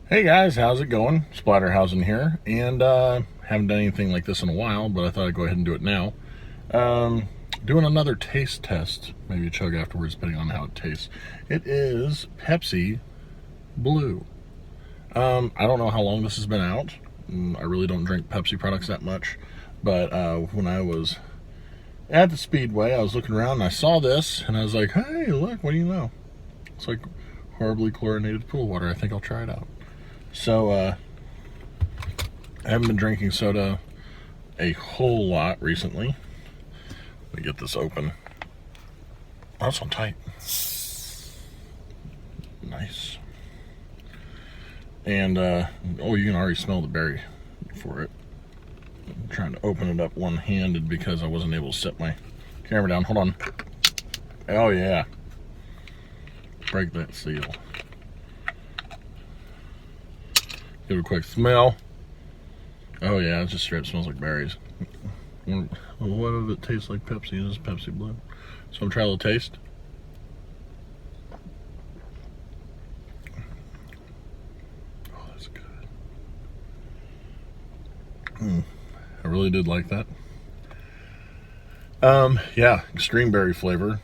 Hey guys, how's it going? Splatterhausen here, and haven't done anything like this in a while, but I thought I'd go ahead and do it now. Doing another taste test, maybe a chug afterwards, depending on how it tastes. It is Pepsi Blue. I don't know how long this has been out. I really don't drink Pepsi products that much, but when I was at the Speedway, I was looking around and I saw this, and I was like, hey, look, what do you know? It's like horribly chlorinated pool water. I think I'll try it out. So, I haven't been drinking soda a whole lot recently. Let me get this open. Oh, it's on tight. Nice. And, oh, you can already smell the berry for it. I'm trying to open it up one-handed because I wasn't able to set my camera down. Hold on. Oh, yeah. Break that seal. Give it a quick smell. Oh yeah, it just straight smells like berries. What if it tastes like Pepsi? This is Pepsi Blue. So I'm trying a little taste. Oh, that's good. I really did like that. Yeah, extreme berry flavor.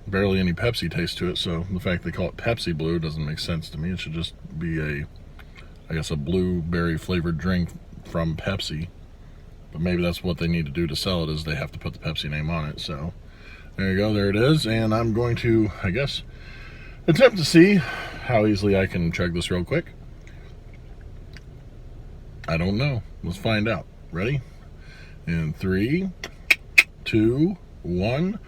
Barely any Pepsi taste to it, so the fact they call it Pepsi Blue doesn't make sense to me. It should just be I guess a blueberry flavored drink from Pepsi, but maybe that's what they need to do to sell it, is they have to put the Pepsi name on it. So there you go, there it is. And I'm going to, I guess, attempt to see how easily I can chug this real quick. I don't know. Let's find out. Ready? In 3, 2, 1.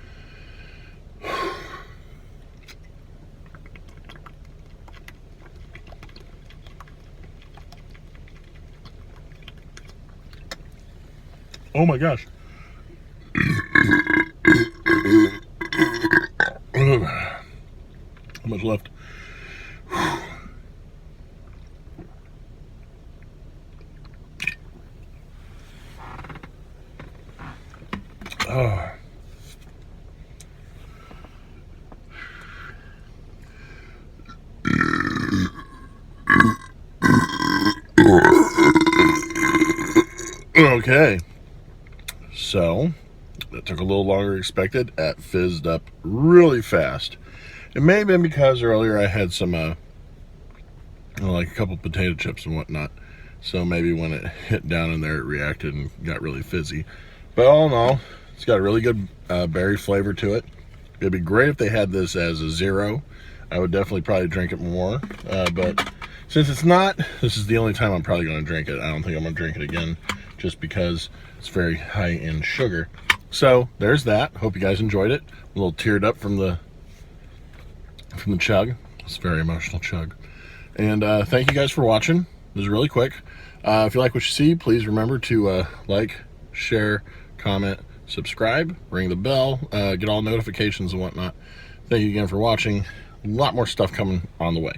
Oh my gosh. How much left? Oh. Okay. So, that took a little longer than expected. That fizzed up really fast. It may have been because earlier I had some, like a couple potato chips and whatnot. So maybe when it hit down in there, it reacted and got really fizzy. But all in all, it's got a really good berry flavor to it. It'd be great if they had this as a 0. I would definitely probably drink it more. But since it's not, this is the only time I'm probably going to drink it. I don't think I'm going to drink it again, just because it's very high in sugar. So there's that. Hope you guys enjoyed it. A little teared up from the chug. It's a very emotional chug. And thank you guys for watching. This is really quick. If you like what you see, please remember to like, share, comment, subscribe, ring the bell, get all notifications and whatnot. Thank you again for watching. A lot more stuff coming on the way.